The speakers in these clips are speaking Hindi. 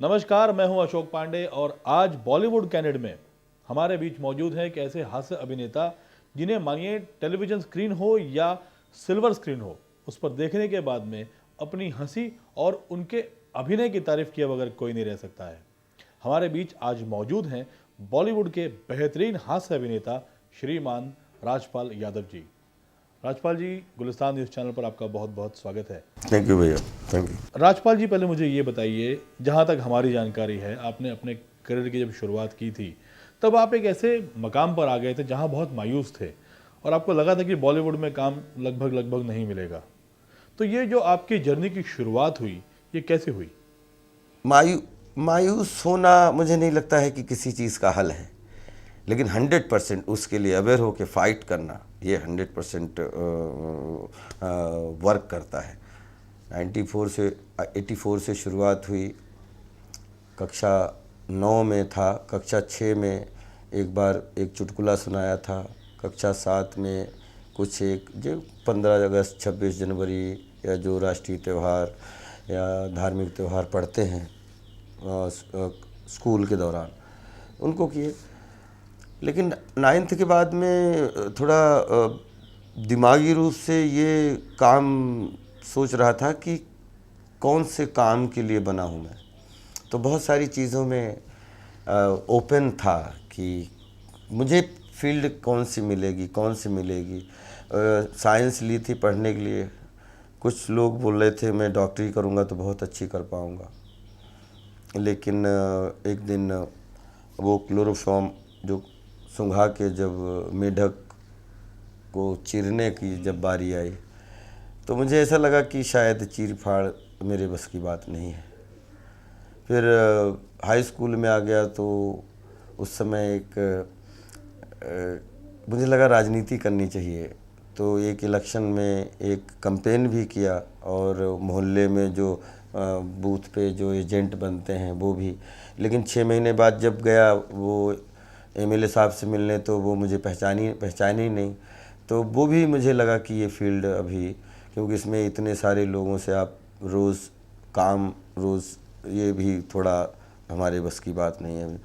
नमस्कार, मैं हूं अशोक पांडे और आज बॉलीवुड कैनेड में हमारे बीच मौजूद हैं एक ऐसे हास्य अभिनेता जिन्हें मानिए टेलीविजन स्क्रीन हो या सिल्वर स्क्रीन हो, उस पर देखने के बाद में अपनी हंसी और उनके अभिनय की तारीफ किए बगैर कोई नहीं रह सकता है। हमारे बीच आज मौजूद हैं बॉलीवुड के बेहतरीन हास्य अभिनेता श्रीमान राजपाल यादव जी। राजपाल जी, गुलिस्तान न्यूज़ चैनल पर आपका बहुत बहुत स्वागत है। थैंक यू भैया, थैंक यू। राजपाल जी, पहले मुझे ये बताइए, जहाँ तक हमारी जानकारी है, आपने अपने करियर की जब शुरुआत की थी तब आप एक ऐसे मकाम पर आ गए थे जहाँ बहुत मायूस थे और आपको लगा था कि बॉलीवुड में काम लगभग नहीं मिलेगा। तो ये जो आपकी जर्नी की शुरुआत हुई, ये कैसे हुई? मायूस होना मुझे नहीं लगता है कि किसी चीज़ का हल है, लेकिन 100% उसके लिए अवेयर होकर फाइट करना, ये 100% वर्क करता है। 84 से शुरुआत हुई। कक्षा 9 में था, कक्षा 6 में एक बार एक चुटकुला सुनाया था, कक्षा 7 में कुछ एक जो 15 अगस्त 26 जनवरी या जो राष्ट्रीय त्यौहार या धार्मिक त्यौहार पढ़ते हैं स्कूल के दौरान उनको किए। लेकिन 9th के बाद में थोड़ा दिमागी रूप से ये काम सोच रहा था कि कौन से काम के लिए बना हूँ मैं। तो बहुत सारी चीज़ों में ओपन था कि मुझे फील्ड कौन सी मिलेगी। साइंस ली थी पढ़ने के लिए। कुछ लोग बोल रहे थे मैं डॉक्टरी करूँगा तो बहुत अच्छी कर पाऊँगा, लेकिन एक दिन वो क्लोरोफॉर्म जो सुंघा के जब मेढक को चीरने की जब बारी आई तो मुझे ऐसा लगा कि शायद चीर फाड़ मेरे बस की बात नहीं है। फिर हाई स्कूल में आ गया तो उस समय मुझे लगा राजनीति करनी चाहिए, तो एक इलेक्शन में एक कैंपेन भी किया और मोहल्ले में जो बूथ पे जो एजेंट बनते हैं वो भी। लेकिन 6 महीने बाद जब गया वो एमएलए साहब से मिलने तो वो मुझे पहचानी ही नहीं। तो वो भी मुझे लगा कि ये फील्ड अभी, क्योंकि इसमें इतने सारे लोगों से आप रोज़ ये भी थोड़ा हमारे बस की बात नहीं है।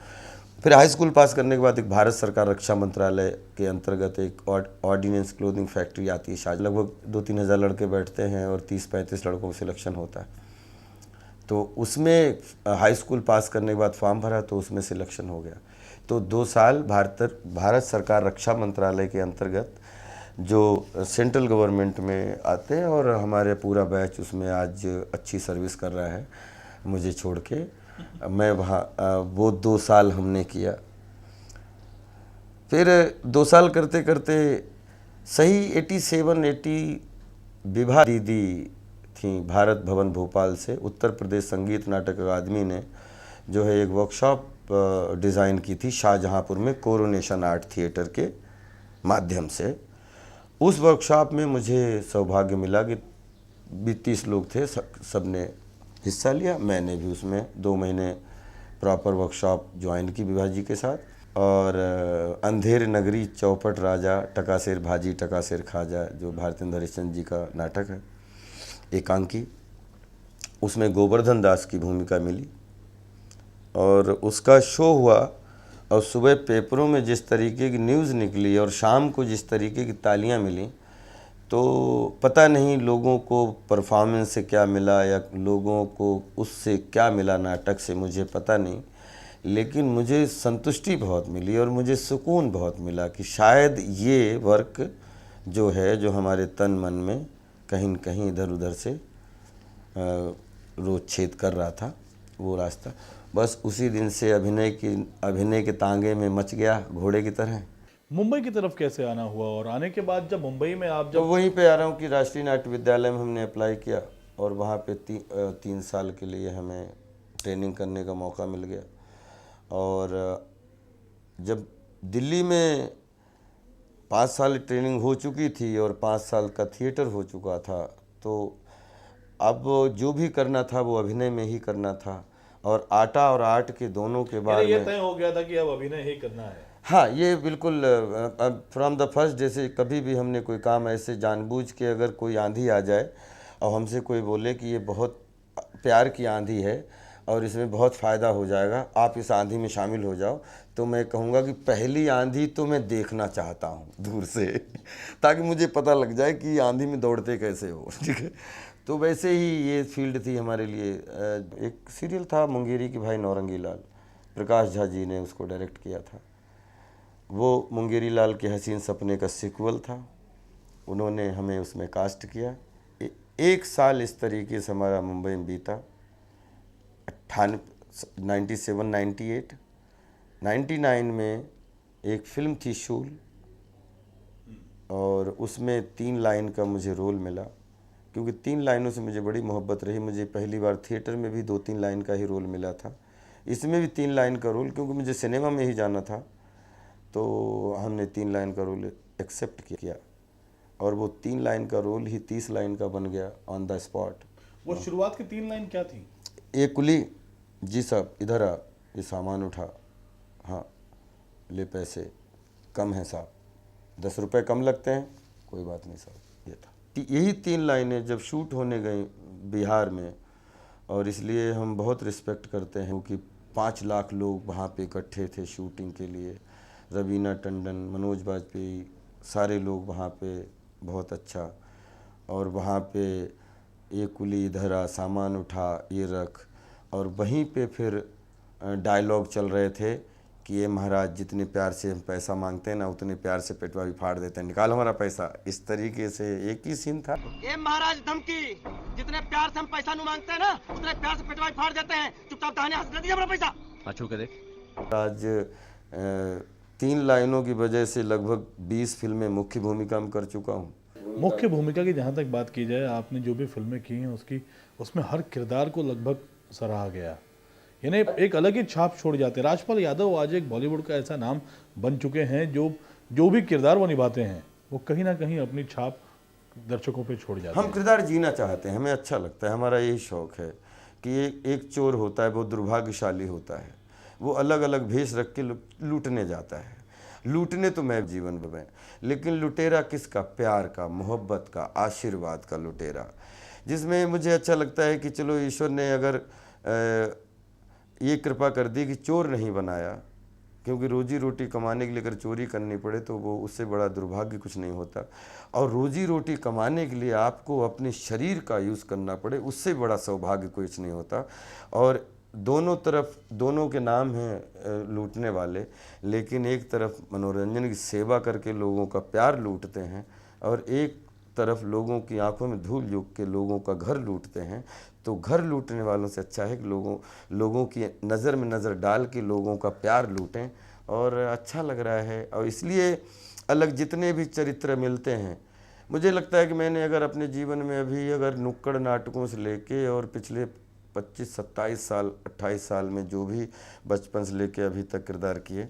फिर हाई स्कूल पास करने के बाद एक भारत सरकार रक्षा मंत्रालय के अंतर्गत एक ऑर्डिनेंस क्लोथिंग फैक्ट्री आती है शायद, लगभग 2-3 हज़ार लड़के बैठते हैं और 30-35 लड़कों को सिलेक्शन होता है। तो उसमें हाई स्कूल पास करने के बाद फॉर्म भरा तो उसमें सिलेक्शन हो गया। तो 2 साल भारत सरकार रक्षा मंत्रालय के अंतर्गत जो सेंट्रल गवर्नमेंट में आते हैं और हमारे पूरा बैच उसमें आज अच्छी सर्विस कर रहा है मुझे छोड़ के। मैं वहाँ वो 2 साल हमने किया। फिर 2 साल करते करते सही 87-80 विभा दीदी थी भारत भवन भोपाल से, उत्तर प्रदेश संगीत नाटक अकादमी ने जो है एक वर्कशॉप डिज़ाइन की थी शाहजहाँपुर में कोरोनेशन आर्ट थिएटर के माध्यम से। उस वर्कशॉप में मुझे सौभाग्य मिला कि 20-30 लोग थे, सब ने हिस्सा लिया। मैंने भी उसमें 2 महीने प्रॉपर वर्कशॉप ज्वाइन की विभा जी के साथ। और अंधेर नगरी चौपट राजा टकासेर भाजी टकासेर खाजा जो भारतेंद्र हरिश्चंद्र जी का नाटक है एकांकी, उसमें गोवर्धन दास की भूमिका मिली और उसका शो हुआ। और सुबह पेपरों में जिस तरीके की न्यूज़ निकली और शाम को जिस तरीके की तालियां मिली, तो पता नहीं लोगों को परफॉर्मेंस से क्या मिला या लोगों को उससे क्या मिला नाटक से, मुझे पता नहीं, लेकिन मुझे संतुष्टि बहुत मिली और मुझे सुकून बहुत मिला कि शायद ये वर्क जो है जो हमारे तन मन में कहीं न कहीं इधर उधर से रोज छेद कर रहा था वो रास्ता। बस उसी दिन से अभिनय के तांगे में मच गया घोड़े की तरह। मुंबई की तरफ कैसे आना हुआ और आने के बाद जब मुंबई में आप तो वहीं पे आ रहा हूँ कि राष्ट्रीय नाट्य विद्यालय में हमने अप्लाई किया और वहाँ पे 3 साल के लिए हमें ट्रेनिंग करने का मौका मिल गया। और जब दिल्ली में 5 साल ट्रेनिंग हो चुकी थी और 5 साल का थिएटर हो चुका था, तो अब जो भी करना था वो अभिनय में ही करना था। और आटा और आर्ट के दोनों के बारे ये में तय हो गया था कि अब अभिनय ही करना है। हाँ, ये बिल्कुल फ्रॉम द फर्स्ट, जैसे कभी भी हमने कोई काम ऐसे जानबूझ के अगर कोई आंधी आ जाए और हमसे कोई बोले कि ये बहुत प्यार की आंधी है और इसमें बहुत फ़ायदा हो जाएगा। आप इस आंधी में शामिल हो जाओ तो मैं कहूँगा कि पहली आंधी तो मैं देखना चाहता हूँ दूर से ताकि मुझे पता लग जाए कि आंधी में दौड़ते कैसे हो। ठीक है, तो वैसे ही ये फील्ड थी हमारे लिए। एक सीरियल था मुंगेरी के भाई नौरंगी लाल, प्रकाश झा जी ने उसको डायरेक्ट किया था। वो मुंगेरी लाल के हसीन सपने का सीक्वल था, उन्होंने हमें उसमें कास्ट किया। एक साल इस तरीके से हमारा मुंबई में बीता, 97, 98, 99 में एक फिल्म थी शूल, और उसमें 3 लाइन का मुझे रोल मिला, क्योंकि 3 लाइनों से मुझे बड़ी मोहब्बत रही। मुझे पहली बार थिएटर में भी 2-3 लाइन का ही रोल मिला था, इसमें भी 3 लाइन का रोल, क्योंकि मुझे सिनेमा में ही जाना था, तो हमने 3 लाइन का रोल एक्सेप्ट किया, और वो 3 लाइन का रोल ही 30 लाइन का बन गया ऑन द स्पॉट। वो शुरुआत की 3 लाइन क्या थी? एक कुली, जी साहब इधर आ, ये सामान उठा, हाँ ले पैसे कम हैं साहब, 10 रुपये कम लगते हैं, कोई बात नहीं साहब, ये था। यही 3 लाइनें जब शूट होने गई बिहार में, और इसलिए हम बहुत रिस्पेक्ट करते हैं कि 5 लाख लोग वहाँ पे इकट्ठे थे शूटिंग के लिए। रवीना टंडन, मनोज बाजपेयी, सारे लोग वहाँ पे, बहुत अच्छा। और वहाँ पे ये कुली इधर आ, सामान उठा, ये रख, और वहीं पे फिर डायलॉग चल रहे थे कि ये महाराज जितने प्यार से हम पैसा मांगते हैं ना, उतने प्यार से पेटवा भी फाड़ देते हैं, निकाल हमारा पैसा। इस तरीके से एक ही सीन था। ये महाराज धमकी, जितने प्यार से हम पैसा नहीं मांगते हैं ना, उतने प्यार से पेटवा भी फाड़ देते हैं, चुपचाप दाहिने हाथ से दे दीजिए हमारा पैसा। अच्छू के देख। आज 3 लाइनों की वजह से लगभग 20 फिल्में मुख्य भूमिका में कर चुका हूँ। मुख्य भूमिका की जहाँ तक बात की जाए, आपने जो भी फिल्में की हैं उसमें हर किरदार को लगभग सराहा गया, यानी एक अलग ही छाप छोड़ जाते हैं। राजपाल यादव आज एक बॉलीवुड का ऐसा नाम बन चुके हैं जो भी किरदार वो निभाते हैं वो कहीं ना कहीं अपनी छाप दर्शकों पे छोड़ जाते हैं। हम किरदार जीना चाहते हैं, हमें अच्छा लगता है, हमारा यही शौक है कि एक चोर होता है, वो दुर्भाग्यशाली होता है, वो अलग अलग भेष रख के लूटने जाता है। लूटने तो मैं जीवन में, लेकिन लुटेरा किसका? प्यार का, मोहब्बत का, आशीर्वाद का लुटेरा, जिसमें मुझे अच्छा लगता है कि चलो ईश्वर ने अगर ये कृपा कर दी कि चोर नहीं बनाया, क्योंकि रोजी रोटी कमाने के लिए अगर चोरी करनी पड़े तो वो उससे बड़ा दुर्भाग्य कुछ नहीं होता, और रोजी रोटी कमाने के लिए आपको अपने शरीर का यूज़ करना पड़े उससे बड़ा सौभाग्य कुछ नहीं होता। और दोनों तरफ, दोनों के नाम हैं लूटने वाले, लेकिन एक तरफ मनोरंजन की सेवा करके लोगों का प्यार लूटते हैं, और एक तरफ लोगों की आंखों में धूल झोंक के लोगों का घर लूटते हैं। तो घर लूटने वालों से अच्छा है कि लोगों की नज़र में नज़र डाल के लोगों का प्यार लूटें, और अच्छा लग रहा है। और इसलिए अलग जितने भी चरित्र मिलते हैं, मुझे लगता है कि मैंने अगर अपने जीवन में अभी अगर नुक्कड़ नाटकों से लेके और पिछले 25, 27 साल, 28 साल में जो भी बचपन से लेके अभी तक किरदार किए,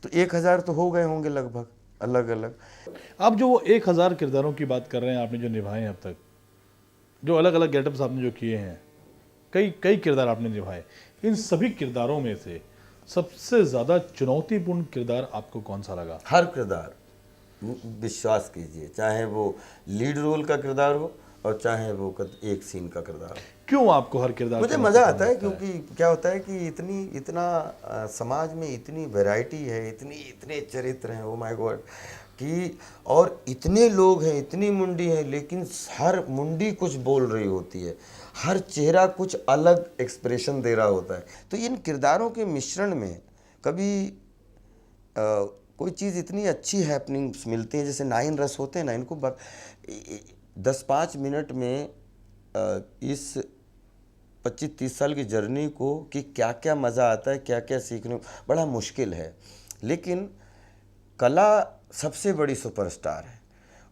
तो 1000 तो हो गए होंगे लगभग अलग अलग। आप जो 1000 किरदारों की बात कर रहे हैं, आपने जो निभाए हैं अब तक, जो अलग अलग गेटअप्स आपने जो किए हैं, कई किरदार आपने निभाए, इन सभी किरदारों में से सबसे ज़्यादा चुनौतीपूर्ण किरदार आपको कौन सा लगा? हर किरदार, विश्वास कीजिए, चाहे वो लीड रोल का किरदार हो और चाहे वो एक सीन का किरदार हो। क्यों आपको हर किरदार? मुझे मज़ा आता है, क्योंकि क्या होता है कि इतना समाज में इतनी वैरायटी है, इतने चरित्र हैं, ओ माय गॉड, कि और इतने लोग हैं, इतनी मुंडी है, लेकिन हर मुंडी कुछ बोल रही होती है, हर चेहरा कुछ अलग एक्सप्रेशन दे रहा होता है। तो इन किरदारों के मिश्रण में कभी कोई चीज़ इतनी अच्छी हैपनिंग्स मिलती हैं, जैसे 9 रस होते हैं ना, इनको 10-5 मिनट में इस 25-30 साल की जर्नी को कि क्या क्या मज़ा आता है, क्या क्या सीखने, बड़ा मुश्किल है। लेकिन कला सबसे बड़ी सुपरस्टार है,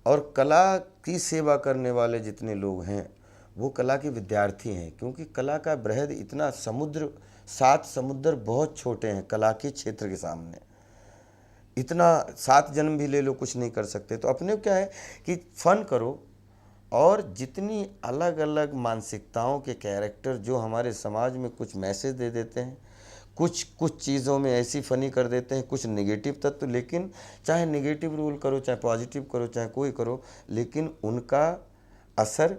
और कला की सेवा करने वाले जितने लोग हैं वो कला के विद्यार्थी हैं, क्योंकि कला का बृहद इतना समुद्र, 7 समुद्र बहुत छोटे हैं कला के क्षेत्र के सामने। इतना 7 जन्म भी ले लो कुछ नहीं कर सकते। तो अपने क्या है कि फन करो, और जितनी अलग अलग मानसिकताओं के कैरेक्टर जो हमारे समाज में कुछ मैसेज दे देते हैं, कुछ चीज़ों में ऐसी फ़नी कर देते हैं, कुछ नेगेटिव तत्व, लेकिन चाहे नेगेटिव रोल करो, चाहे पॉजिटिव करो, चाहे कोई करो, लेकिन उनका असर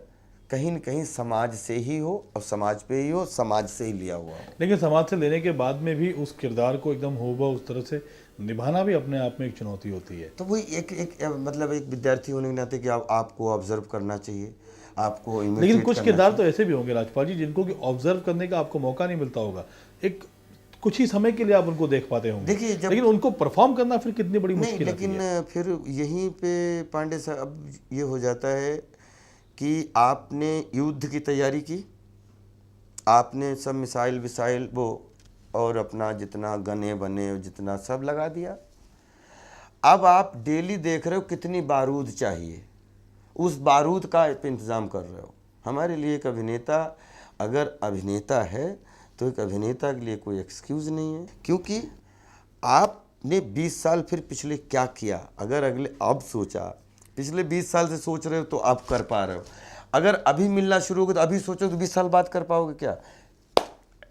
कहीं न कहीं समाज से ही हो और समाज पे ही हो, समाज से ही लिया हुआ हो। लेकिन समाज से लेने के बाद में भी उस किरदार को एकदम हूबहू उस तरह से निभाना भी अपने आप में एक चुनौती होती है। तो वही एक मतलब एक विद्यार्थी होने के नाते कि आपको ऑब्जर्व करना चाहिए, आपको लेकिन इमिटेट कुछ करना किरदार चाहिए। तो ऐसे भी होंगे राजपाल जी जिनको कि ऑब्जर्व करने का आपको मौका नहीं मिलता होगा, एक कुछ ही समय के लिए आप उनको देख पाते होंगे। देखिए, जब लेकिन उनको परफॉर्म करना फिर कितनी बड़ी नहीं, मुश्किल आती लेकिन है। फिर यहीं पे पांडे साहब अब ये हो जाता है कि आपने युद्ध की तैयारी की, आपने सब मिसाइल विसाइल वो और अपना जितना गने बने जितना सब लगा दिया। अब आप डेली देख रहे हो कितनी बारूद चाहिए, उस बारूद का इंतज़ाम कर रहे हो। हमारे लिए एक अभिनेता अगर अभिनेता है तो एक अभिनेता के लिए कोई एक्सक्यूज़ नहीं है, क्योंकि आपने 20 साल फिर पिछले क्या किया, अगर अगले अब सोचा, पिछले 20 साल से सोच रहे हो तो आप कर पा रहे हो। अगर अभी मिलना शुरू हो तो अभी सोचो तो 20 साल बाद कर पाओगे क्या?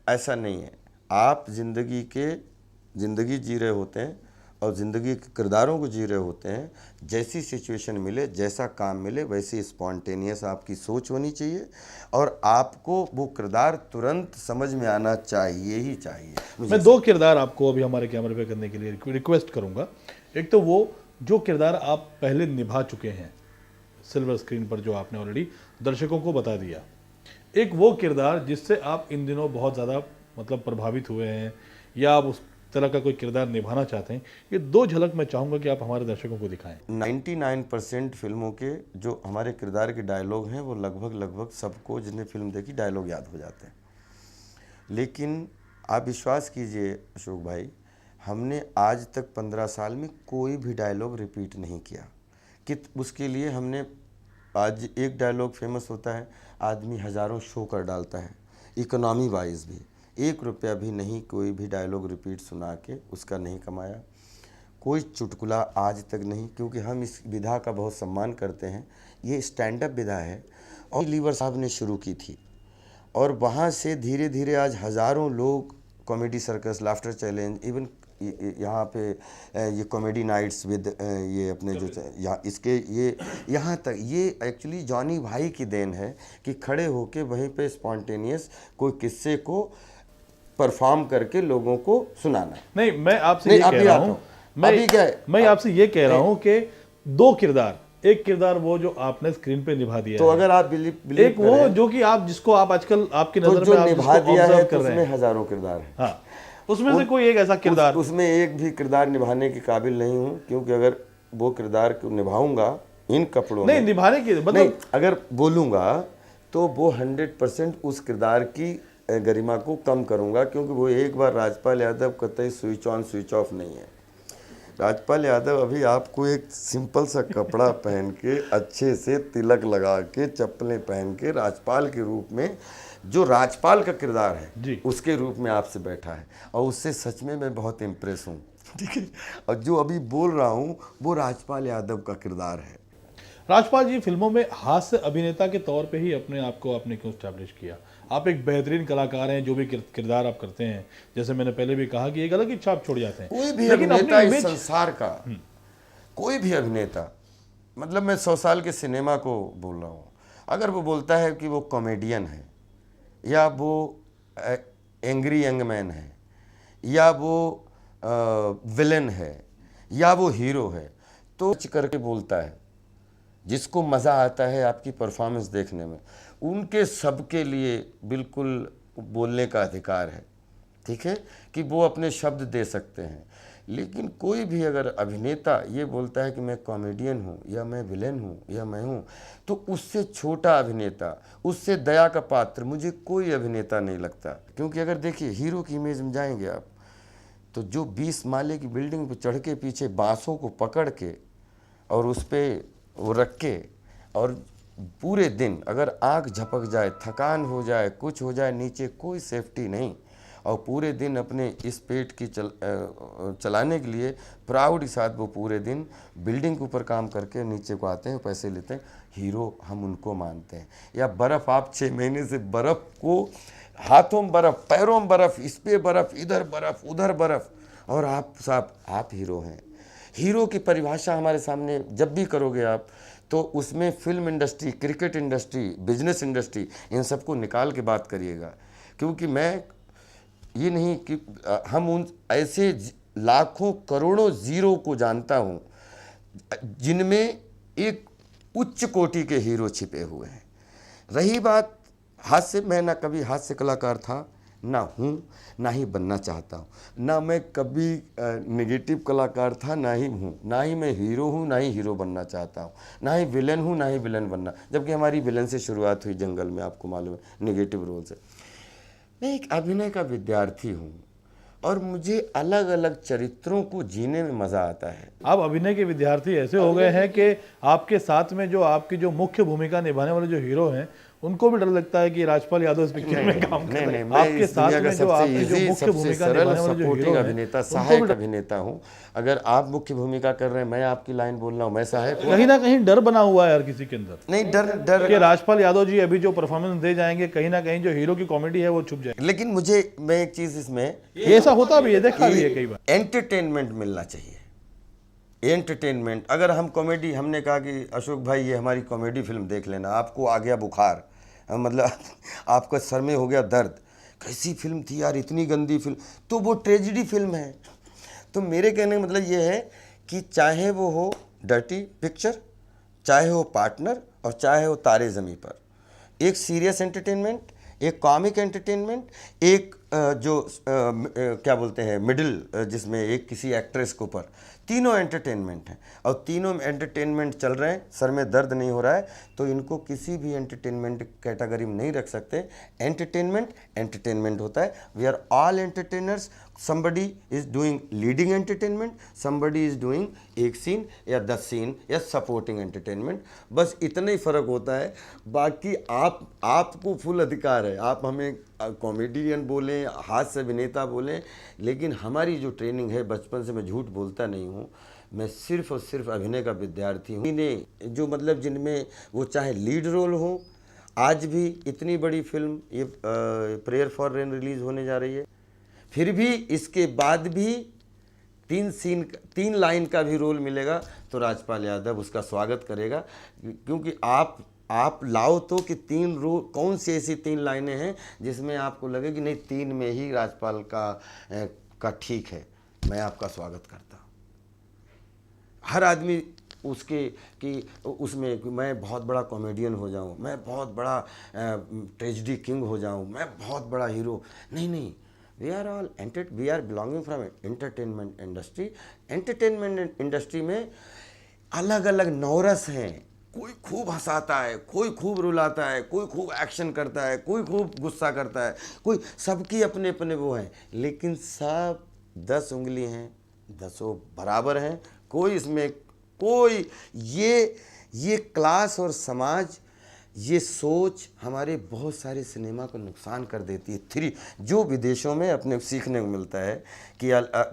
ऐसा नहीं है। आप ज़िंदगी जी रहे होते हैं और ज़िंदगी के किरदारों को जी रहे होते हैं। जैसी सिचुएशन मिले, जैसा काम मिले, वैसी स्पॉन्टेनियस आपकी सोच होनी चाहिए और आपको वो किरदार तुरंत समझ में आना चाहिए ही चाहिए। मैं दो किरदार आपको अभी हमारे कैमरे पे करने के लिए रिक्वेस्ट करूंगा। एक तो वो जो किरदार आप पहले निभा चुके हैं सिल्वर स्क्रीन पर, जो आपने ऑलरेडी दर्शकों को बता दिया। एक वो किरदार जिससे आप इन दिनों बहुत ज़्यादा मतलब प्रभावित हुए हैं या आप उस तरह का कोई किरदार निभाना चाहते हैं, ये दो झलक मैं चाहूँगा कि आप हमारे दर्शकों को दिखाएं। 99% फिल्मों के जो हमारे किरदार के डायलॉग हैं वो लगभग सबको जिसने फिल्म देखी डायलॉग याद हो जाते हैं। लेकिन आप विश्वास कीजिए अशोक भाई, हमने आज तक 15 साल में कोई भी डायलॉग रिपीट नहीं किया कि उसके लिए हमने आज एक डायलॉग फेमस होता है, आदमी हज़ारों शो कर डालता है, इकोनॉमी वाइज भी 1 रुपया भी नहीं कोई भी डायलॉग रिपीट सुना के उसका नहीं कमाया। कोई चुटकुला आज तक नहीं, क्योंकि हम इस विधा का बहुत सम्मान करते हैं। ये स्टैंड अप विधा है और लीवर साहब ने शुरू की थी और वहाँ से धीरे धीरे आज हज़ारों लोग comedy circus, laughter challenge, even यहाँ पे ये कॉमेडी नाइट्स विद ये अपने जो यहाँ इसके ये यहाँ तक ये एक्चुअली जॉनी भाई की देन है कि खड़े होके वहीं पे स्पॉन्टेनियस कोई किस्से को परफॉर्म करके लोगों को सुनाना। नहीं, मैं आपसे ये कह रहा हूँ, मैं आपसे ये कह रहा हूँ कि दो किरदार, एक किरदार वो जो आपने स्क्रीन पे निभा दिया तो है, अगर आप बिलीव एक वो जो कि आप जिसको आप आजकल आपकी तो नजर जो में आप निभा जिसको दिया है ऑब्जर्व तो कर रहे उसमें हैं, हज़ारों किरदार है। हाँ, उसमें से कोई एक ऐसा किरदार उसमें एक भी किरदार निभाने के काबिल नहीं हूँ, क्योंकि अगर वो किरदार को निभाऊंगा इन कपड़ों नहीं में, निभाने की नहीं, मतलब अगर बोलूँगा तो वो 100% उस किरदार की गरिमा को कम करूँगा, क्योंकि वो एक बार राजपाल यादव कतई स्विच ऑन स्विच ऑफ नहीं है। राजपाल यादव अभी आपको एक सिंपल सा कपड़ा पहन के अच्छे से तिलक लगा के चप्पलें पहन के राजपाल के रूप में, जो राजपाल का किरदार है उसके रूप में आपसे बैठा है और उससे सच में मैं बहुत इम्प्रेस हूँ, ठीक है। और जो अभी बोल रहा हूँ वो राजपाल यादव का किरदार है। राजपाल जी फिल्मों में हास्य अभिनेता के तौर पे ही अपने आप को आपने क्यों स्टैब्लिश किया? आप एक बेहतरीन कलाकार हैं, जो भी किरदार आप करते हैं, जैसे मैंने पहले भी कहा कि एक अलग ही छाप छोड़ जाते हैं। कोई भी लेकिन अभिनेता अपनी इस संसार का, कोई भी अभिनेता, मतलब मैं 100 साल के सिनेमा को बोल रहा हूँ, अगर वो बोलता है कि वो कॉमेडियन है या वो एंग्री यंग मैन है या वो विलन है या वो हीरो है, तो करके बोलता है, जिसको मज़ा आता है आपकी परफॉर्मेंस देखने में, उनके सबके लिए बिल्कुल बोलने का अधिकार है, ठीक है, कि वो अपने शब्द दे सकते हैं। लेकिन कोई भी अगर अभिनेता ये बोलता है कि मैं कॉमेडियन हूँ या मैं विलेन हूँ या मैं हूँ, तो उससे छोटा अभिनेता, उससे दया का पात्र मुझे कोई अभिनेता नहीं लगता। क्योंकि अगर देखिए हीरो की इमेज में जाएंगे आप, तो जो 20 माले की बिल्डिंग पर चढ़ के पीछे बाँसों को पकड़ के और उस पर वो रख के, और पूरे दिन अगर आँख झपक जाए, थकान हो जाए, कुछ हो जाए, नीचे कोई सेफ्टी नहीं, और पूरे दिन अपने इस पेट की चलाने के लिए प्राउड के साथ वो पूरे दिन बिल्डिंग के ऊपर काम करके नीचे को आते हैं, पैसे लेते हैं, हीरो हम उनको मानते हैं। या बर्फ़, आप 6 महीने से बर्फ़ को, हाथों में बर्फ़, पैरों में बर्फ़, इस पे बर्फ़, इधर बर्फ़, उधर बर्फ़, और आप साहब आप हीरो हैं। हीरो की परिभाषा हमारे सामने जब भी करोगे आप, तो उसमें film industry, cricket industry, business industry, इन सबको निकाल के बात करिएगा। क्योंकि मैं ये नहीं कि हम उन ऐसे लाखों करोड़ों जीरो को जानता हूँ जिनमें एक उच्च कोटि के हीरो छिपे हुए हैं। रही बात हास्य, मैं ना कभी हास्य कलाकार था, ना हूँ, ना ही बनना चाहता हूँ, ना मैं कभी नेगेटिव कलाकार था, ना ही हूँ, ना ही मैं हीरो हूँ, ना ही हीरो बनना चाहता हूँ, ना ही विलन हूँ, ना ही विलन बनना, जबकि हमारी विलन से शुरुआत हुई जंगल में, आपको मालूम है, नेगेटिव रोल से। मैं एक अभिनय का विद्यार्थी हूँ और मुझे अलग अलग चरित्रों को जीने में मज़ा आता है। आप अभिनय के विद्यार्थी ऐसे हो गए हैं कि आपके साथ में जो आपकी जो मुख्य भूमिका निभाने वाले जो हीरो हैं उनको भी डर लगता है कि राजपाल यादव इस पिक्चर में काम कर रहे हैं। आपके साथ में जो आपकी जो मुख्य भूमिका निभाने वाले जो हीरो हैं अभिनेता, सहायक अभिनेता हूँ। अगर आप मुख्य भूमिका कर रहे हैं, मैं आपकी लाइन बोल रहा हूँ, मैं सहायक। कहीं ना कहीं डर बना हुआ है हर किसी के अंदर। नहीं, डर कि राजपाल यादव जी अभी जो परफॉर्मेंस दे जाएंगे, कहीं ना कहीं जो हीरो की कॉमेडी है वो छुप जाएगी। लेकिन मुझे, मैं एक चीज इसमें, ऐसा होता भी है, देखा भी है कई बार। एंटरटेनमेंट मिलना चाहिए, एंटरटेनमेंट। अगर हम कॉमेडी, हमने कहा कि अशोक भाई ये हमारी कॉमेडी फिल्म देख लेना, आपको आ गया बुखार, मतलब आपका सर में हो गया दर्द, कैसी फिल्म थी यार, इतनी गंदी फिल्म, तो वो ट्रेजिडी फिल्म है। तो मेरे कहने का मतलब ये है कि चाहे वो हो डर्टी पिक्चर, चाहे हो पार्टनर, और चाहे हो तारे ज़मीं पर, एक सीरियस एंटरटेनमेंट, एक कॉमिक एंटरटेनमेंट, एक जो क्या बोलते हैं मिडिल, जिसमें एक किसी एक्ट्रेस के ऊपर, तीनों एंटरटेनमेंट हैं। और तीनों एंटरटेनमेंट चल रहे हैं, सर में दर्द नहीं हो रहा है, तो इनको किसी भी एंटरटेनमेंट कैटेगरी में नहीं रख सकते। एंटरटेनमेंट एंटरटेनमेंट होता है। We are all entertainers. somebody is doing leading entertainment, somebody is doing एक सीन या 10 सीन या सपोर्टिंग एंटरटेनमेंट, बस इतना ही फ़र्क होता है। बाकी आपको फुल अधिकार है, आप हमें कॉमेडियन बोलें, हास्य अभिनेता बोलें, लेकिन हमारी जो ट्रेनिंग है, बचपन से मैं झूठ बोलता नहीं हूँ, मैं सिर्फ और सिर्फ अभिनय का विद्यार्थी हूँ। इन्हें जो मतलब जिनमें वो चाहे लीड रोल हो, आज भी इतनी बड़ी फिल्म ये प्रेयर फॉर रेन रिलीज़ होने जा रही है, फिर भी इसके बाद भी 3 लाइन का भी रोल मिलेगा तो राजपाल यादव उसका स्वागत करेगा। क्योंकि आप लाओ तो कि 3 रोल, कौन सी ऐसी 3 लाइनें हैं जिसमें आपको लगे कि नहीं 3 में ही राजपाल का ठीक है, मैं आपका स्वागत करता हूँ। हर आदमी उसके कि उसमें मैं बहुत बड़ा कॉमेडियन हो जाऊँ, मैं बहुत बड़ा ट्रेजिडी किंग हो जाऊँ, मैं बहुत बड़ा हीरो, नहीं, we are belonging from entertainment industry। Entertainment industry में अलग अलग नौरस हैं, कोई खूब हंसाता है, कोई खूब रुलाता है, कोई खूब एक्शन करता है, कोई खूब गुस्सा करता है, कोई, सबकी अपने अपने वो हैं, लेकिन सब 10 उंगली हैं, 10 बराबर हैं। कोई इसमें कोई ये क्लास और समाज, ये सोच हमारे बहुत सारे सिनेमा को नुकसान कर देती है। जो विदेशों में अपने सीखने को मिलता है कि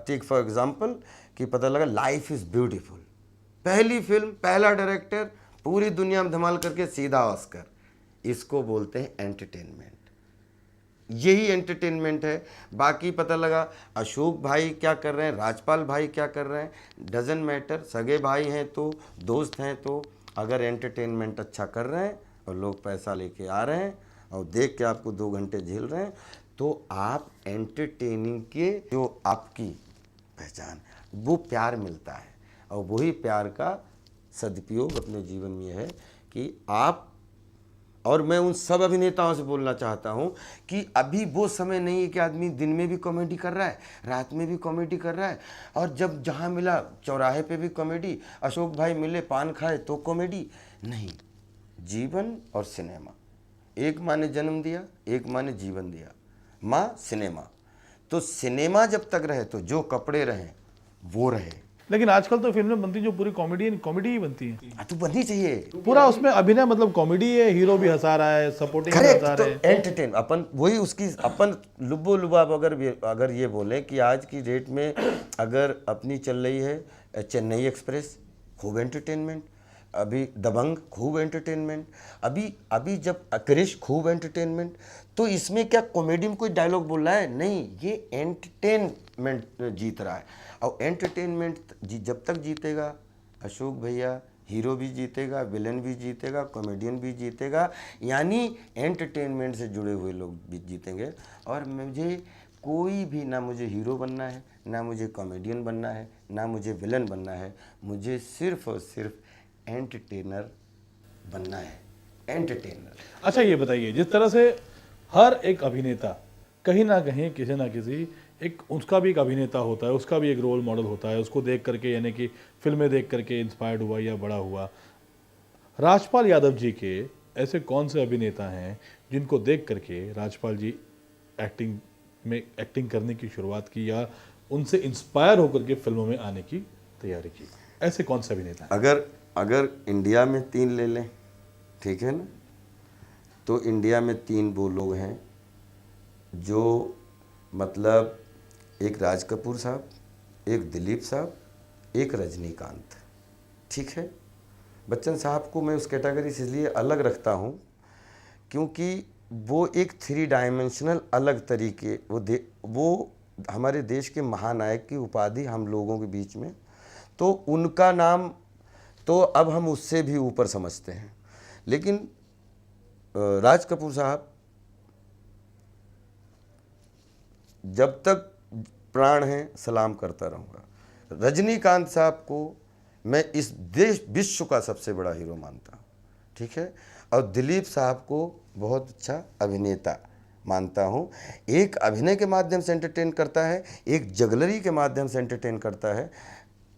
टेक फॉर एग्जांपल कि पता लगा लाइफ इज़ ब्यूटीफुल, पहली फिल्म, पहला डायरेक्टर, पूरी दुनिया में धमाल करके सीधा ऑस्कर, इसको बोलते हैं एंटरटेनमेंट। यही एंटरटेनमेंट है। बाकी पता लगा अशोक भाई क्या कर रहे हैं, राजपाल भाई क्या कर रहे हैं, डजंट मैटर, सगे भाई हैं तो, दोस्त हैं तो, अगर एंटरटेनमेंट अच्छा कर रहे हैं और लोग पैसा लेके आ रहे हैं और देख के आपको 2 घंटे झेल रहे हैं, तो आप एंटरटेनिंग के जो आपकी पहचान, वो प्यार मिलता है। और वही प्यार का सदुपयोग अपने जीवन में है कि आप, और मैं उन सब अभिनेताओं से बोलना चाहता हूं कि अभी वो समय नहीं है कि आदमी दिन में भी कॉमेडी कर रहा है, रात में भी कॉमेडी कर रहा है, और जब जहां मिला चौराहे पे भी कॉमेडी, अशोक भाई मिले पान खाए तो कॉमेडी नहीं। जीवन और सिनेमा, एक माँ ने जन्म दिया, एक माँ ने जीवन दिया, माँ सिनेमा। तो सिनेमा जब तक रहे तो जो कपड़े रहें वो रहे। लेकिन आजकल तो फिल्में बनती जो पूरी कॉमेडी ही बनती है। तो बननी चाहिए पूरा उसमें अभिनय, मतलब कॉमेडी है, हीरो भी हंसा रहा है, सपोर्टिंग भी हंसा रहे हैं, तो एंटरटेन अपन वही उसकी अपन लुब्बो लुबाब। अगर ये बोले कि आज की डेट में अगर अपनी चल रही है चेन्नई एक्सप्रेस, खूब एंटरटेनमेंट, अभी दबंग खूब एंटरटेनमेंट, अभी जब क्रिश खूब एंटरटेनमेंट, तो इसमें क्या कॉमेडी में कोई डायलॉग बोल रहा है? नहीं, ये एंटरटेनमेंट जीत रहा है। और एंटरटेनमेंट जब तक जीतेगा, अशोक भैया हीरो भी जीतेगा, विलन भी जीतेगा, कॉमेडियन भी जीतेगा, यानी एंटरटेनमेंट से जुड़े हुए लोग भी जीतेंगे। और मुझे कोई भी, ना मुझे हीरो बनना है, ना मुझे कॉमेडियन बनना है, ना मुझे विलन बनना है, मुझे सिर्फ और सिर्फ एंटरटेनर बनना है, एंटरटेनर। अच्छा ये बताइए, जिस तरह से हर एक अभिनेता कहीं ना कहीं किसी ना किसी एक उसका भी एक अभिनेता होता है, उसका भी एक रोल मॉडल होता है, उसको देख करके यानी कि फिल्में देख करके इंस्पायर्ड हुआ या बड़ा हुआ। राजपाल यादव जी के ऐसे कौन से अभिनेता हैं जिनको देख करके राजपाल जी एक्टिंग करने की शुरुआत की या उनसे इंस्पायर होकर के फिल्मों में आने की तैयारी की? ऐसे कौन से अभिनेता हैं? अगर इंडिया में 3 ले लें, ठीक है ना, तो इंडिया में 3 वो लोग हैं जो, मतलब एक राज कपूर साहब, एक दिलीप साहब, एक रजनीकांत। ठीक है, बच्चन साहब को मैं उस कैटेगरी से इसलिए अलग रखता हूँ क्योंकि वो एक 3 डायमेंशनल अलग तरीके, वो हमारे देश के महानायक की उपाधि हम लोगों के बीच में, तो उनका नाम तो अब हम उससे भी ऊपर समझते हैं। लेकिन राज कपूर साहब जब तक प्राण हैं सलाम करता रहूँगा। रजनीकांत साहब को मैं इस देश विश्व का सबसे बड़ा हीरो मानता हूँ, ठीक है, और दिलीप साहब को बहुत अच्छा अभिनेता मानता हूँ। एक अभिनय के माध्यम से एंटरटेन करता है, एक जगलरी के माध्यम से एंटरटेन करता है।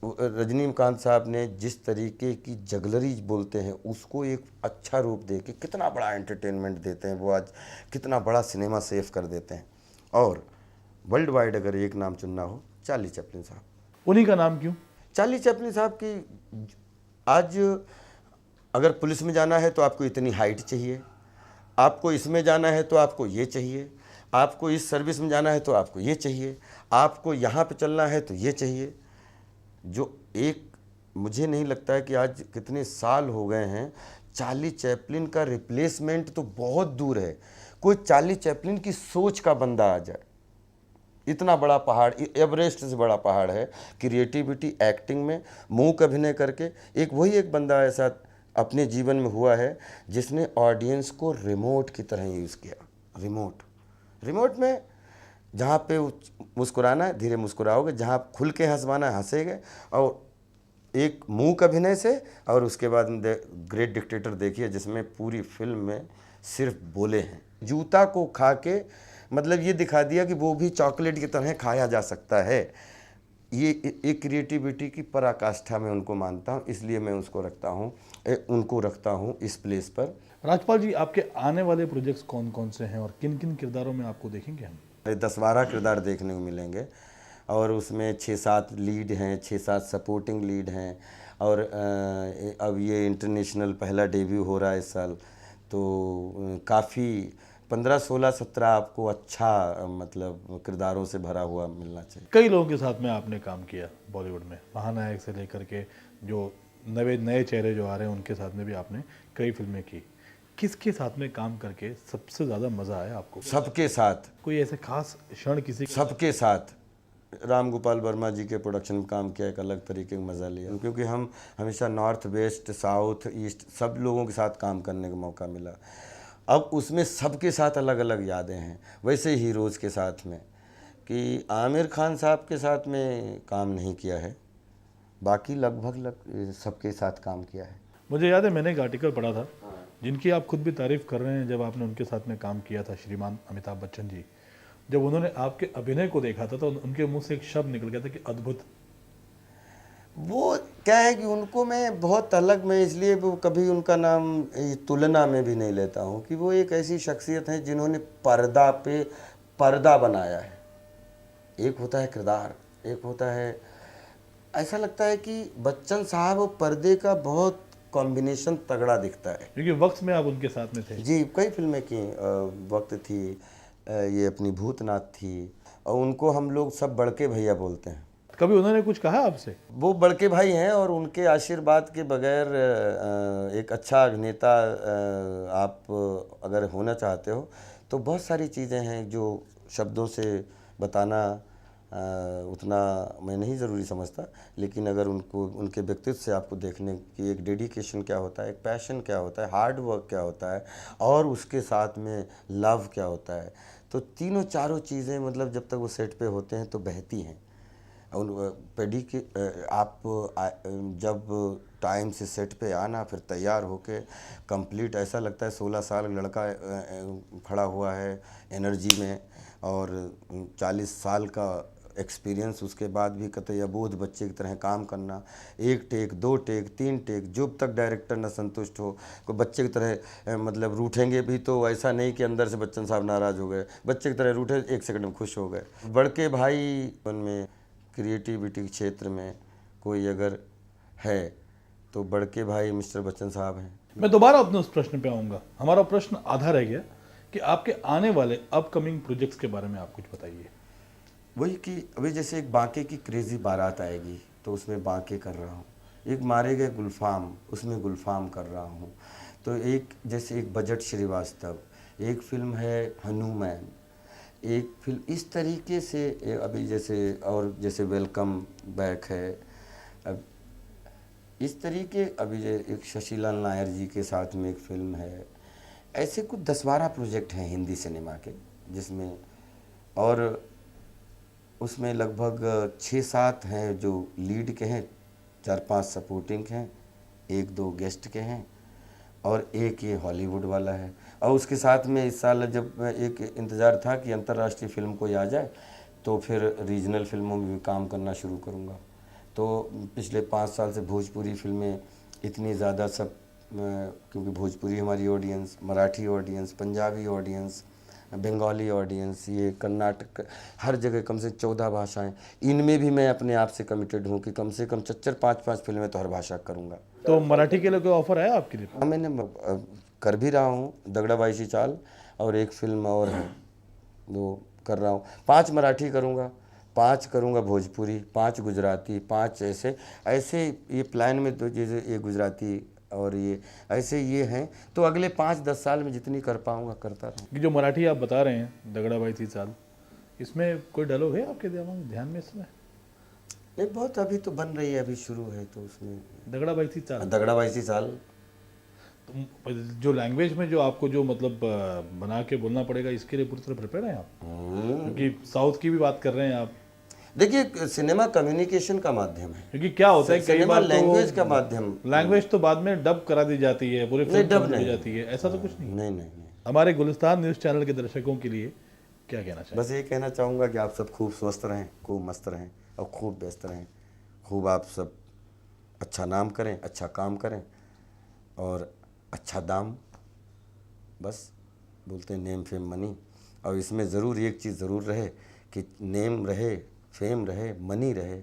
रजनीकांत साहब ने जिस तरीके की जगलरी बोलते हैं उसको एक अच्छा रूप दे के कितना बड़ा एंटरटेनमेंट देते हैं, वो आज कितना बड़ा सिनेमा सेव कर देते हैं। और वर्ल्ड वाइड अगर एक नाम चुनना हो, चार्ली चैपलिन साहब। उन्हीं का नाम क्यों? चार्ली चैपलिन साहब की, आज अगर पुलिस में जाना है तो आपको इतनी हाइट चाहिए, आपको इसमें जाना है तो आपको ये चाहिए, आपको इस सर्विस में जाना है तो आपको ये चाहिए, आपको यहाँ पे चलना है तो ये चाहिए। जो एक, मुझे नहीं लगता है कि आज कितने साल हो गए हैं, चार्ली चैपलिन का रिप्लेसमेंट तो बहुत दूर है, कोई चार्ली चैपलिन की सोच का बंदा आ जाए। इतना बड़ा पहाड़, एवरेस्ट से बड़ा पहाड़ है क्रिएटिविटी, एक्टिंग में, मूक अभिनय करके। वही एक बंदा ऐसा अपने जीवन में हुआ है जिसने ऑडियंस को रिमोट की तरह यूज़ किया। रिमोट में जहाँ पे मुस्कुराना है धीरे मुस्कुराओगे, जहाँ खुल के हंसवाना है हंसेंगे, और एक मूक अभिनय से। और उसके बाद ग्रेट डिक्टेटर देखिए जिसमें पूरी फिल्म में सिर्फ बोले हैं। जूता को खा के मतलब ये दिखा दिया कि वो भी चॉकलेट की तरह खाया जा सकता है। ये एक क्रिएटिविटी की पराकाष्ठा में उनको मानता हूँ, इसलिए मैं उनको रखता हूँ इस प्लेस पर। राजपाल जी, आपके आने वाले प्रोजेक्ट्स कौन कौन से हैं और किन किन किरदारों में आपको देखेंगे हम? 10-12 किरदार देखने को मिलेंगे और उसमें 6-7 लीड हैं, 6-7 सपोर्टिंग लीड हैं। और अब ये इंटरनेशनल पहला डेब्यू हो रहा है इस साल, तो काफ़ी 15, 16, 17 आपको अच्छा मतलब किरदारों से भरा हुआ मिलना चाहिए। कई लोगों के साथ में आपने काम किया बॉलीवुड में, महानायक से लेकर के जो नए चेहरे जो आ रहे हैं उनके साथ में भी आपने कई फिल्में की। किसके साथ में काम करके सबसे ज़्यादा मज़ा आया आपको? सबके साथ। कोई ऐसे खास क्षण किसी? सबके साथ। राम गोपाल वर्मा जी के प्रोडक्शन में काम किया, एक अलग तरीके का मज़ा लिया, क्योंकि हम हमेशा नॉर्थ वेस्ट साउथ ईस्ट सब लोगों के साथ काम करने का मौका मिला। अब उसमें सबके साथ अलग अलग यादें हैं। वैसे हीरोज़ के साथ में कि आमिर खान साहब के साथ में काम नहीं किया है, बाकी लगभग सबके साथ काम किया है। मुझे याद है मैंने एक आर्टिकल पढ़ा था जिनकी आप खुद भी तारीफ़ कर रहे हैं, जब आपने उनके साथ में काम किया था, श्रीमान अमिताभ बच्चन जी, जब उन्होंने आपके अभिनय को देखा था तो उनके मुंह से एक शब्द निकल गया था कि अद्भुत। वो क्या है कि उनको मैं बहुत अलग, मैं इसलिए वो कभी उनका नाम तुलना में भी नहीं लेता हूँ कि वो एक ऐसी शख्सियत है जिन्होंने पर्दा पे पर्दा बनाया है। एक होता है किरदार, एक होता है, ऐसा लगता है कि बच्चन साहब वो पर्दे का बहुत कॉम्बिनेशन तगड़ा दिखता है। क्योंकि वक्त में आप उनके साथ में थे। जी, कई फिल्में की, वक्त थी, ये अपनी भूतनाथ थी, और उनको हम लोग सब बड़के भैया बोलते हैं। कभी उन्होंने कुछ कहा आपसे? वो बड़के भाई हैं और उनके आशीर्वाद के बगैर एक अच्छा अभिनेता आप अगर होना चाहते हो तो बहुत सारी चीज़ें हैं जो शब्दों से बताना उतना मैं नहीं ज़रूरी समझता, लेकिन अगर उनको उनके व्यक्तित्व से आपको देखने की एक डेडिकेशन क्या होता है, एक पैशन क्या होता है, हार्ड वर्क क्या होता है, और उसके साथ में लव क्या होता है, तो तीनों चारों चीज़ें मतलब जब तक वो सेट पे होते हैं तो बहती हैं। उन पेडी के आप जब टाइम से सेट पे आना, फिर तैयार होके कंप्लीट, ऐसा लगता है 16 साल लड़का खड़ा हुआ है एनर्जी में, और 40 साल का एक्सपीरियंस उसके बाद भी कतई अबोध बच्चे की तरह काम करना। 1 टेक 2 टेक 3 टेक, जब तक डायरेक्टर न संतुष्ट हो, कोई बच्चे की तरह मतलब रूठेंगे भी तो ऐसा नहीं कि अंदर से बच्चन साहब नाराज़ हो गए, बच्चे की तरह रूठे 1 सेकंड में खुश हो गए। बड़के भाई में क्रिएटिविटी के क्षेत्र में कोई अगर है तो बड़के भाई मिस्टर बच्चन साहब हैं। मैं दोबारा अपने उस प्रश्न पे आऊँगा। हमारा प्रश्न आधा रह गया कि आपके आने वाले अपकमिंग प्रोजेक्ट्स के बारे में आप कुछ बताइए। वही कि अभी जैसे एक बांके की क्रेज़ी बारात आएगी तो उसमें बांके कर रहा हूँ, एक मारे गए गुलफाम उसमें गुलफाम कर रहा हूँ, तो एक जैसे एक बजट श्रीवास्तव, एक फिल्म है हनुमान, एक फिल्म इस तरीके से अभी जैसे, और जैसे वेलकम बैक है, अब इस तरीके अभी एक शशिलाल नायर जी के साथ में एक फिल्म है। ऐसे कुछ 10-12 प्रोजेक्ट हैं हिंदी सिनेमा के जिसमें, और उसमें लगभग 6-7 हैं जो लीड के हैं, 4-5 सपोर्टिंग हैं, 1-2 गेस्ट के हैं, और एक ये हॉलीवुड वाला है। और उसके साथ में इस साल जब एक इंतज़ार था कि अंतर्राष्ट्रीय फिल्म कोई आ जाए तो फिर रीजनल फिल्मों में भी काम करना शुरू करूँगा। तो पिछले 5 साल से भोजपुरी फिल्में इतनी ज़्यादा सब, क्योंकि भोजपुरी हमारी audience, Marathi audience, Punjabi audience, Bengali audience, ये कर्नाटक, हर जगह कम से 14 भाषाएं, इनमें भी मैं अपने आप से कमिटेड हूँ कि कम से कम 4-5 फिल्में तो हर भाषा करूँगा। तो मराठी के लिए कोई ऑफर है आपके लिए? हाँ, मैंने कर भी रहा हूँ, दगड़ा बाईशी चाल, और एक फिल्म और है वो कर रहा हूँ। 5 मराठी करूँगा, 5 करूँगा भोजपुरी, 5 गुजराती, 5 ऐसे ये प्लान में, तो जैसे ये गुजराती और ये ऐसे ये हैं, तो अगले 5-10 साल में जितनी कर पाऊँगा करता रहूँ। कि जो मराठी आप बता रहे हैं दगड़ा भाई 30 साल, इसमें कोई डायलॉग है आपके दिमाग में, ध्यान में इसमें? नहीं, बहुत अभी तो बन रही है, अभी शुरू है, तो उसमें दगड़ा भाई 30 साल, दगड़ा बाईशी साल। तो जो लैंग्वेज में जो आपको जो मतलब बना के बोलना पड़ेगा, इसके लिए पूरी तरह प्रिपेयर हैं आप? क्योंकि साउथ की भी बात कर रहे हैं आप। देखिए, सिनेमा कम्युनिकेशन का माध्यम है, क्योंकि क्या होता है कई बार लैंग्वेज का माध्यम, लैंग्वेज तो बाद में डब करा दी जाती है, पूरी फिल्म डब बन नहीं जाती है, ऐसा तो कुछ नहीं। नहीं। हमारे गुलिस्तान न्यूज़ चैनल के दर्शकों के लिए क्या कहना चाहिए? बस ये कहना चाहूँगा कि आप सब खूब स्वस्थ रहें, खूब मस्त रहें, और खूब व्यस्त रहें। खूब आप सब अच्छा नाम करें, अच्छा काम करें, और अच्छा दाम, बस बोलते हैं नेम फेम मनी। और इसमें ज़रूर एक चीज़ ज़रूर रहे कि नेम रहे, फेम रहे, मनी रहे,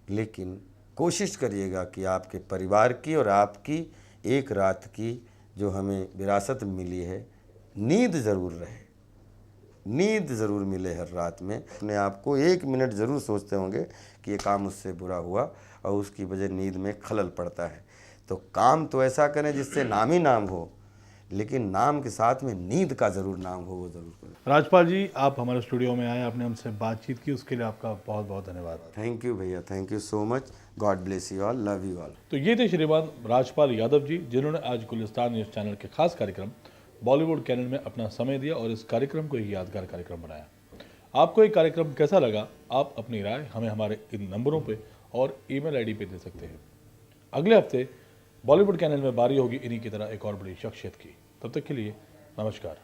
लेकिन कोशिश करिएगा कि आपके परिवार की और आपकी एक रात की जो हमें विरासत मिली है, नींद ज़रूर रहे, नींद ज़रूर मिले हर रात में। अपने आप को 1 मिनट ज़रूर सोचते होंगे कि ये काम मुझसे बुरा हुआ, और उसकी वजह नींद में खलल पड़ता है। तो काम तो ऐसा करें जिससे नाम ही नाम हो, लेकिन नाम के साथ में नींद का ज़रूर नाम हो, वो ज़रूर करें। राजपाल जी, आप हमारे स्टूडियो में आए, आपने हमसे बातचीत की, उसके लिए आपका बहुत बहुत धन्यवाद। थैंक यू भैया, thank you so much. God bless you all, love you all. तो ये थे श्रीमान राजपाल यादव जी, जिन्होंने आज गुलिस्तान न्यूज़ चैनल के खास कार्यक्रम बॉलीवुड कैनन में अपना समय दिया और इस कार्यक्रम को एक यादगार कार्यक्रम बनाया। आपको ये कार्यक्रम कैसा लगा, आप अपनी राय हमें हमारे इन नंबरों पे और ईमेल आईडी पे दे सकते हैं। अगले हफ्ते बॉलीवुड कैनल में बारी होगी इन्हीं की तरह एक और बड़ी शख्सियत की। तब तक के लिए नमस्कार।